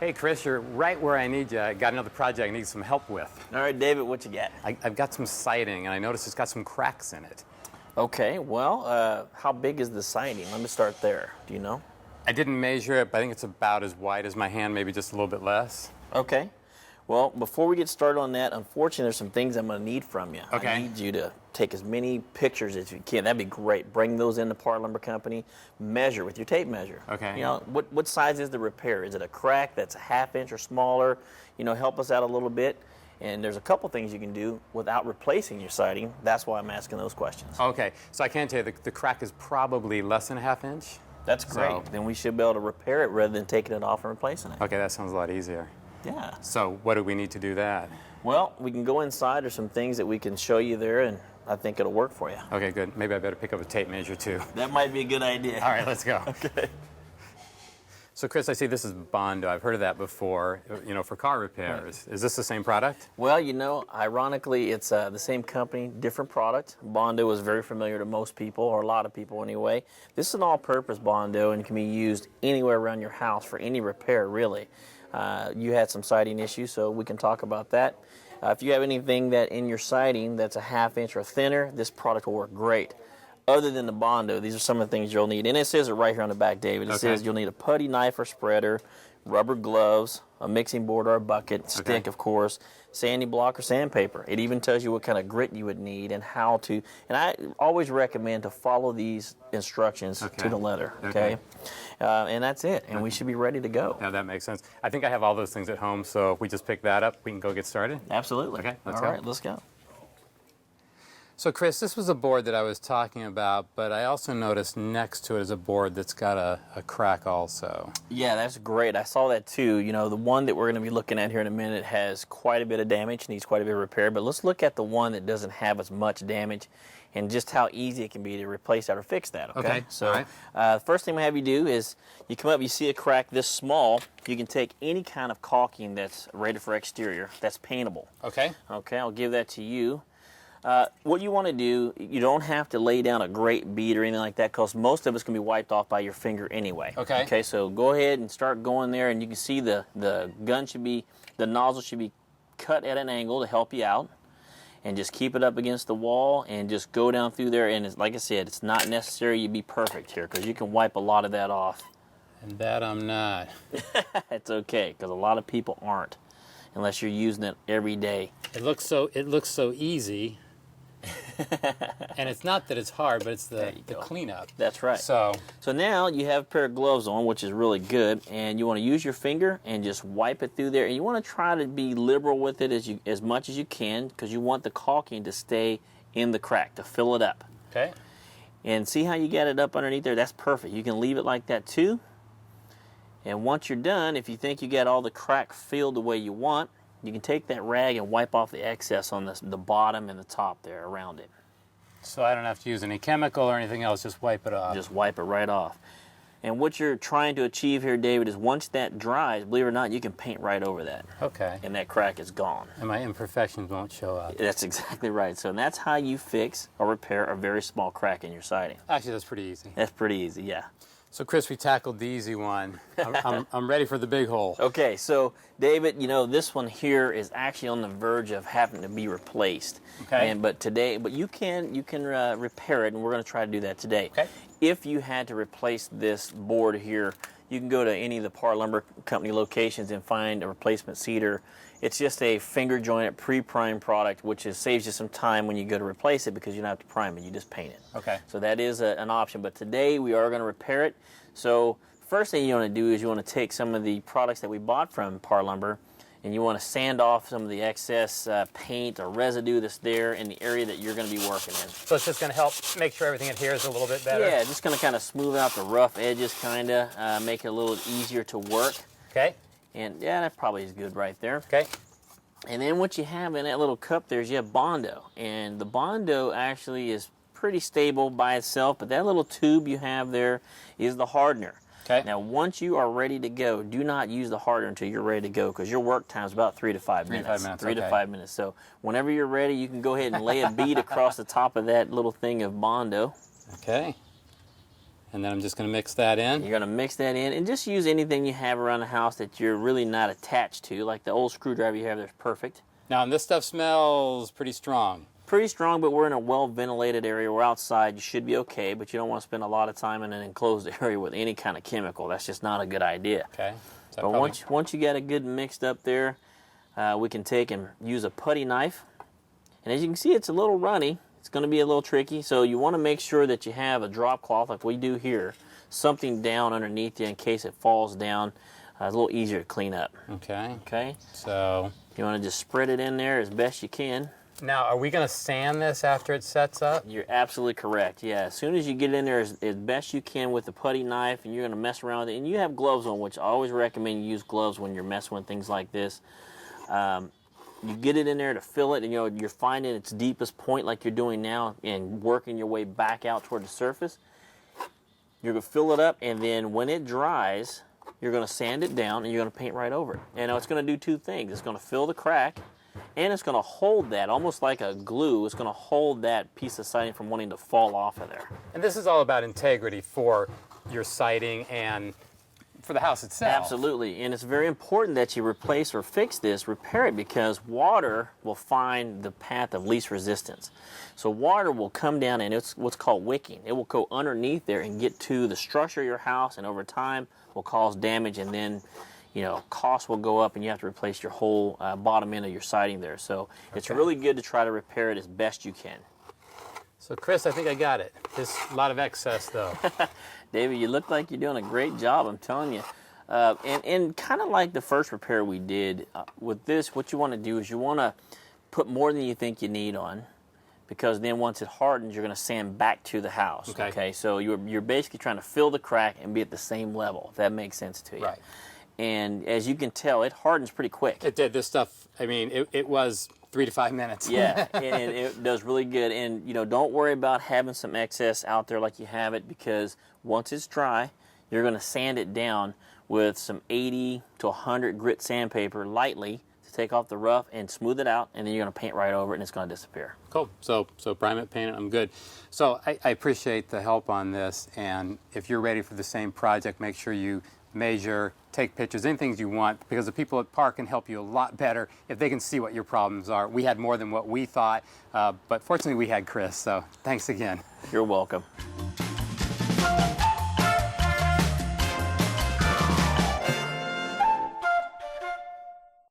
Hey, Chris, you're right where I need you. I got another project I need some help with. All right, David, what you got? I've got some siding, and I noticed it's got some cracks in it. Okay, well, how big is the siding? Let me start there. Do you know? I didn't measure it, but I think it's about as wide as my hand, maybe just a little bit less. Okay. Well, before we get started on that, unfortunately, there's some things I'm going to need from you. Okay. I need you to take as many pictures as you can. That'd be great. Bring those into Parr Lumber Company. Measure with your tape measure. Okay. You know, what size is the repair? Is it a crack that's a ½ inch or smaller? You know, help us out a little bit. And there's a couple things you can do without replacing your siding. That's why I'm asking those questions. Okay, so I can tell you the crack is probably less than a ½ inch. That's great. So, then we should be able to repair it rather than taking it off and replacing it. okay, that sounds a lot easier. Yeah. So what do we need to do that? Well, we can go inside. There's some things that we can show you there, and I think it'll work for you. Okay, good. Maybe I better pick up a tape measure too. That might be a good idea. All right, let's go. Okay. So Chris, I see this is Bondo. I've heard of that before, you know, for car repairs. Is this the same product? Well, you know, ironically, it's the same company, different product. Bondo is very familiar to most people, or a lot of people anyway. This is an all-purpose Bondo and can be used anywhere around your house for any repair, really. You had some siding issues, so we can talk about that. If you have anything that in your siding that's a ½ inch or thinner, this product will work great. Other than the Bondo, these are some of the things you'll need. And it says it right here on the back, David. It says you'll need a putty knife or spreader, rubber gloves, a mixing board or a bucket, stick, of course, sanding block or sandpaper. It even tells you what kind of grit you would need and how to. And I always recommend to follow these instructions to the letter, okay? And that's it. And we should be ready to go. Yeah, that makes sense. I think I have all those things at home, so if we just pick that up, we can go get started. Absolutely. Okay, let's go. All right, let's go. So Chris, this was a board that I was talking about, but I also noticed next to it is a board that's got a crack also. Yeah, that's great. I saw that too. You know, the one that we're going to be looking at here in a minute has quite a bit of damage, needs quite a bit of repair, but let's look at the one that doesn't have as much damage and just how easy it can be to replace that or fix that, okay? So the first thing I have you do is you come up, you see a crack this small, you can take any kind of caulking that's rated for exterior, that's paintable. Okay. Okay, I'll give that to you. What you want to do, you don't have to lay down a great bead or anything like that because most of it's going to be wiped off by your finger anyway. Okay. Okay, so go ahead and start going there, and you can see the gun should be, the nozzle should be cut at an angle to help you out. And just keep it up against the wall and just go down through there. And it's, like I said, it's not necessary you be perfect here because you can wipe a lot of that off. And that I'm not. It's okay because a lot of people aren't unless you're using it every day. It looks so easy. And it's not that it's hard, but it's the cleanup. That's right. So now you have a pair of gloves on, which is really good, and you want to use your finger and just wipe it through there. And you want to try to be liberal with it as much as you can because you want the caulking to stay in the crack, to fill it up. okay. And see how you get it up underneath there? That's perfect. You can leave it like that too. And once you're done, if you think you got all the crack filled the way you want, you can take that rag and wipe off the excess on the bottom and the top there around it. So I don't have to use any chemical or anything else, just wipe it off. Just wipe it right off. And what you're trying to achieve here, David, is once that dries, believe it or not, you can paint right over that. Okay. And that crack is gone. And my imperfections won't show up. That's exactly right. So that's how you fix or repair a very small crack in your siding. Actually, that's pretty easy. That's pretty easy, yeah. So Chris, we tackled the easy one. I'm ready for the big hole. Okay, so David, you know, this one here is actually on the verge of having to be replaced. Okay. But you can repair it, and we're going to try to do that today. Okay. If you had to replace this board here, you can go to any of the Parr Lumber Company locations and find a replacement cedar. It's just a finger jointed pre-primed product, which saves you some time when you go to replace it because you don't have to prime it, you just paint it. Okay. So that is an option, but today we are going to repair it. So first thing you want to do is you want to take some of the products that we bought from Parr Lumber and you want to sand off some of the excess paint or residue that's there in the area that you're going to be working in. So it's just going to help make sure everything adheres a little bit better? Yeah, just going to kind of smooth out the rough edges, kind of make it a little easier to work. Okay. And yeah, that probably is good right there. Okay. And then what you have in that little cup there is you have Bondo. And the Bondo actually is pretty stable by itself, but that little tube you have there is the hardener. Okay. Now, once you are ready to go, do not use the hardener until you're ready to go because your work time is about 3 to 5 minutes. 3 to 5 minutes, 3 to 5 minutes. So whenever you're ready, you can go ahead and lay a bead across the top of that little thing of Bondo. Okay. And then I'm just going to mix that in. You're going to mix that in, and just use anything you have around the house that you're really not attached to, like the old screwdriver you have there's perfect. Now, and this stuff smells pretty strong. Pretty strong, but we're in a well-ventilated area. We're outside. You should be okay, but you don't want to spend a lot of time in an enclosed area with any kind of chemical. That's just not a good idea. Okay. So But once you get it good mixed up there, we can take and use a putty knife. And as you can see, it's a little runny. It's going to be a little tricky, so you want to make sure that you have a drop cloth like we do here, something down underneath you in case it falls down. It's a little easier to clean up. Okay. Okay? So You want to just spread it in there as best you can. now, are we going to sand this after it sets up? You're absolutely correct. Yeah, as soon as you get in there as best you can with the putty knife, and you're going to mess around with it, and you have gloves on, which I always recommend you use gloves when you're messing with things like this. You get it in there to fill it, and you're finding its deepest point like you're doing now and working your way back out toward the surface. You're going to fill it up, and then when it dries, you're going to sand it down, and you're going to paint right over it. And it's going to do two things. It's going to fill the crack, and it's going to hold that, almost like a glue. It's going to hold that piece of siding from wanting to fall off of there. And this is all about integrity for your siding and for the house itself. Absolutely, and it's very important that you replace or fix this, repair it, because water will find the path of least resistance. So water will come down, and it's what's called wicking. It will go underneath there and get to the structure of your house, and over time will cause damage, and then costs will go up, and you have to replace your whole bottom end of your siding there. So it's really good to try to repair it as best you can. So Chris, I think I got it. There's a lot of excess though. David, you look like you're doing a great job, I'm telling you. And kind of like the first repair we did, with this, what you want to do is you want to put more than you think you need on, because then once it hardens, you're going to sand back to the house. Okay? So you're basically trying to fill the crack and be at the same level, if that makes sense to you. Right. And as you can tell, it hardens pretty quick. It did. This stuff, I mean, it was 3 to 5 minutes. Yeah, and it does really good. And, don't worry about having some excess out there like you have it, because once it's dry, you're going to sand it down with some 80 to 100 grit sandpaper lightly to take off the rough and smooth it out, and then you're going to paint right over it, and it's going to disappear. Cool. So prime it, paint it, I'm good. So I appreciate the help on this, and if you're ready for the same project, make sure you measure, take pictures, anything you want, because the people at Parr can help you a lot better if they can see what your problems are. We had more than what we thought, but fortunately we had Chris, so thanks again. You're welcome.